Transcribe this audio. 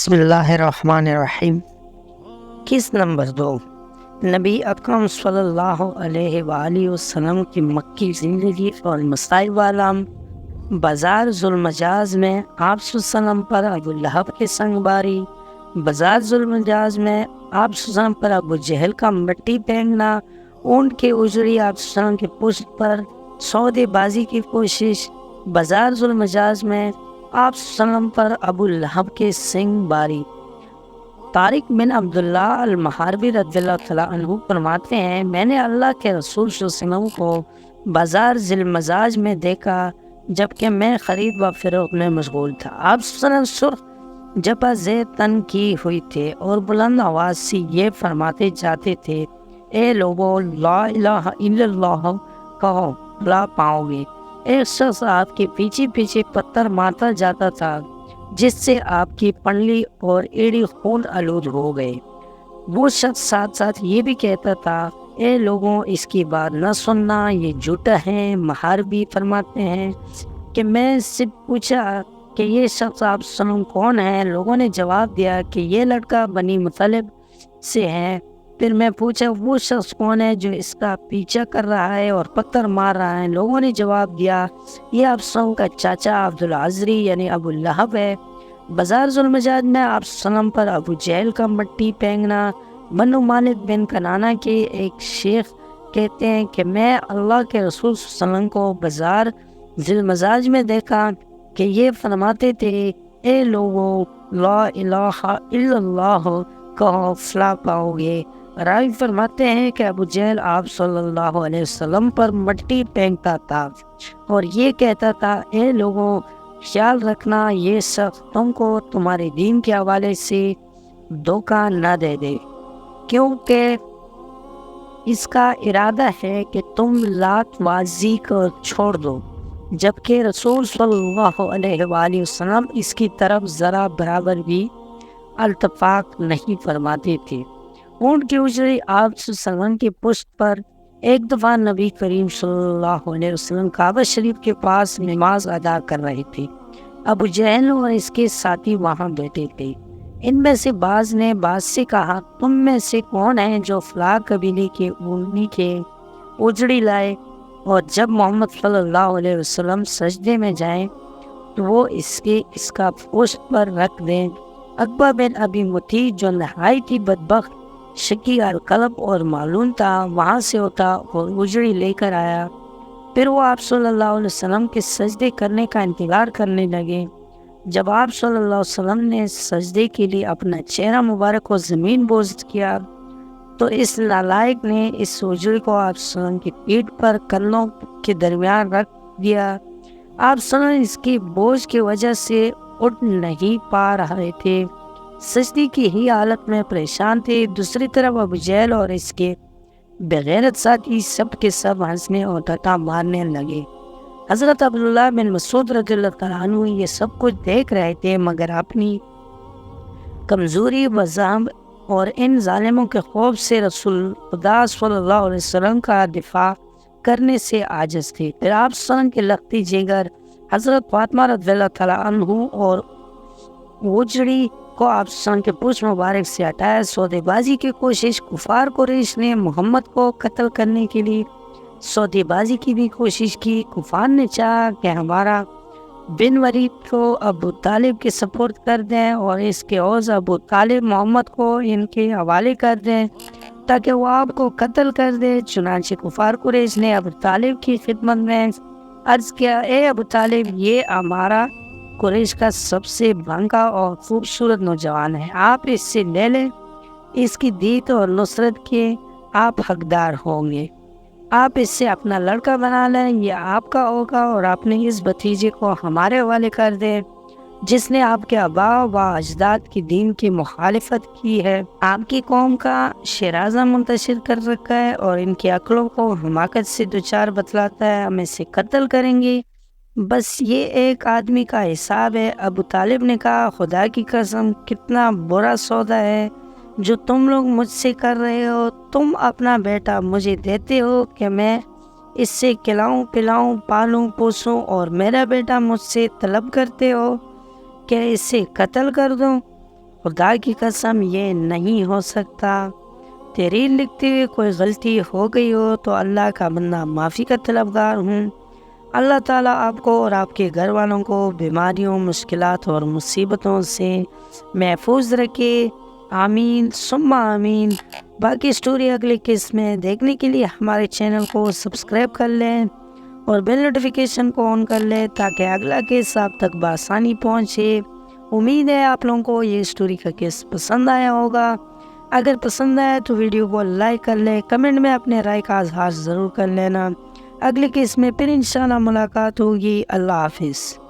بسم اللہ الرحمن الرحیم۔ کس نمبر 2، نبی اکرم صلی اللہ علیہ وآلہ وسلم کی مکی زندگی اور مسائل والام۔ بازار ذوالمجاز میں آپ صلی اللہ علیہ وسلم پر ابو لہب کی سنگ باری۔ بازار ذوالمجاز میں آپ صلی اللہ علیہ وسلم پر ابو جہل کا مٹی پھینکنا۔ اونٹ کے اجڑی آپ صلی اللہ علیہ وسلم کی پشت پر سودے بازی کی کوشش۔ بازار ذوالمجاز میں آپ صلی اللہ علیہ وسلم پر ابو لہب کے سنگ باری۔ طارق بن عبداللہ المحاربی رضی اللہ تعالیٰ عنہ فرماتے ہیں، میں نے اللہ کے رسول صلی اللہ علیہ وسلم کو بازار ذوالمجاز میں دیکھا جبکہ میں خرید و فروخت میں مشغول تھا۔ آپ صلی اللہ علیہ وسلم سرخ جبہ زیب تن کی ہوئی تھے اور بلند آواز سے یہ فرماتے جاتے تھے، اے لوگو لا الہ الا اللہ کہو بھلا پاؤ گے۔ ایک شخص آپ کے پیچھے پیچھے پتھر مارتا جاتا تھا جس سے آپ کی پنڈلی اور ایڑی خون آلود ہو گئے۔ وہ شخص ساتھ ساتھ یہ بھی کہتا تھا، اے لوگوں اس کی بات نہ سننا، یہ جھوٹا ہے۔ محاربی فرماتے ہیں کہ میں سے پوچھا کہ یہ شخص آپ سنوں کون ہے؟ لوگوں نے جواب دیا کہ یہ لڑکا بنی مطلب سے ہے۔ پھر میں پوچھا وہ شخص کون ہے جو اس کا پیچھا کر رہا ہے اور پتھر مار رہا ہے؟ لوگوں نے جواب دیا یہ آپ سنوں کا چاچا عبدالعزری یعنی ابو لہب ہے۔ بازار ذوالمجاز میں آپ صلی اللہ علیہ وسلم پر ابو جہل کا مٹی پھینکنا۔ بنو مالک بن کنانہ کے ایک شیخ کہتے ہیں کہ میں اللہ کے رسول صلی اللہ علیہ وسلم کو بازار ذوالمجاز میں دیکھا کہ یہ فرماتے تھے، اے لوگو لا الہ الا اللہ کہو فلاح پاؤ گے۔ راوی فرماتے ہیں کہ ابو جہل آپ صلی اللہ علیہ وسلم پر مٹی پھینکتا تھا اور یہ کہتا تھا، اے لوگوں خیال رکھنا یہ شخص تم کو تمہارے دین کے حوالے سے دھوکہ نہ دے دے، کیونکہ اس کا ارادہ ہے کہ تم لات بازی کو چھوڑ دو، جبکہ رسول صلی اللہ علیہ وآلہ وسلم اس کی طرف ذرا برابر بھی التفاق نہیں فرماتے تھے۔ اونٹ کی اجڑی آپ صلی اللہ علیہ وسلم کی پشت پر۔ ایک دفعہ نبی کریم صلی اللہ علیہ وسلم کعبہ شریف کے پاس نماز ادا کر رہے تھے۔ ابو جہل اور اس کے ساتھی وہاں بیٹھے تھے۔ ان میں سے بعض نے بعض سے کہا، تم میں سے کون ہے جو فلاں قبیلے کے اونٹنی کے اجڑی لائے اور جب محمد صلی اللہ علیہ وسلم سجدے میں جائیں تو وہ اس کا پشت پر رکھ دیں۔ عقبہ بن ابی معیط جو نہایت ہی بدبخت شقی القلب اور معلوم تھا وہاں سے اٹھا اور اجڑی لے کر آیا۔ پھر وہ آپ صلی اللہ علیہ وسلم کے سجدے کرنے کا انتظار کرنے لگے۔ جب آپ صلی اللہ علیہ وسلم نے سجدے کے لیے اپنا چہرہ مبارک کو زمین بوس کیا تو اس نالائق نے اس اجڑی کو آپ صلی اللہ علیہ وسلم کی پیٹھ پر کندھوں کے درمیان رکھ دیا۔ آپ صلی اللہ علیہ وسلم اس کی بوجھ کی وجہ سے اٹھ نہیں پا رہے تھے، سجدے کی ہی حالت میں پریشان تھے۔ دوسری طرف ابو جہل اور اس کے بغیرت ساتھی سب کے سب ہنسنے اور ٹھٹھا مارنے لگے۔ حضرت عبداللہ بن مسعود رضی اللہ تعالیٰ عنہ یہ سب کچھ دیکھ رہے تھے مگر اپنی کمزوری و ضعف اور ان ظالموں کے خوف سے رسول خدا صلی اللہ علیہ وسلم کا دفاع کرنے سے عاجز تھے۔ پھر آپ صلی اللہ علیہ وسلم کے لختی جگر حضرت فاطمہ رضی اللہ تعالیٰ عنہ اور اجڑی کو آپ صلی اللہ علیہ وسلم کے پشت مبارک سے ہٹایا۔ سودے بازی کی کوشش۔ کفار قریش نے محمد کو قتل کرنے کے لیے سودے بازی کی بھی کوشش کی۔ کفار نے چاہا کہ ہمارا بن ولید کو ابو طالب کے سپرد کر دیں اور اس کے عوض ابو طالب محمد کو ان کے حوالے کر دیں تاکہ وہ آپ کو قتل کر دے۔ چنانچہ کفار قریش نے ابو طالب کی خدمت میں عرض کیا، اے ابو طالب یہ ہمارا قریش کا سب سے بھنگا اور خوبصورت نوجوان ہے، آپ اس سے لے لیں، اس کی دیت اور نصرت کے آپ حقدار ہوں گے۔ آپ اس سے اپنا لڑکا بنا لیں، یہ آپ کا ہوگا اور اپنے اس بھتیجے کو ہمارے حوالے کر دیں جس نے آپ کے آباء و اجداد کی دین کی مخالفت کی ہے، آپ کی قوم کا شیرازہ منتشر کر رکھا ہے اور ان کی عقلوں کو حماقت سے دوچار بتلاتا ہے، ہم اسے قتل کریں گے، بس یہ ایک آدمی کا حساب ہے۔ ابو طالب نے کہا، خدا کی قسم کتنا برا سودا ہے جو تم لوگ مجھ سے کر رہے ہو۔ تم اپنا بیٹا مجھے دیتے ہو کہ میں اس سے کھلاؤں پلاؤں پالوں پوسوں اور میرا بیٹا مجھ سے طلب کرتے ہو کہ اسے قتل کر دوں۔ خدا کی قسم یہ نہیں ہو سکتا۔ تحریر لکھتے ہوئے کوئی غلطی ہو گئی ہو تو اللہ کا بندہ معافی کا طلبگار ہوں۔ اللہ تعالیٰ آپ کو اور آپ کے گھر والوں کو بیماریوں، مشکلات اور مصیبتوں سے محفوظ رکھے، آمین ثم آمین۔ باقی سٹوری اگلی قسط میں دیکھنے کے لیے ہمارے چینل کو سبسکرائب کر لیں اور بیل نوٹیفیکیشن کو آن کر لیں تاکہ اگلا قسط آپ تک بآسانی پہنچے۔ امید ہے آپ لوگوں کو یہ سٹوری کا قسط پسند آیا ہوگا۔ اگر پسند آیا تو ویڈیو کو لائک کر لیں، کمنٹ میں اپنے رائے کا اظہار ضرور کر لینا۔ اگلی قسط میں پھر انشاءاللہ ملاقات ہوگی۔ اللہ حافظ۔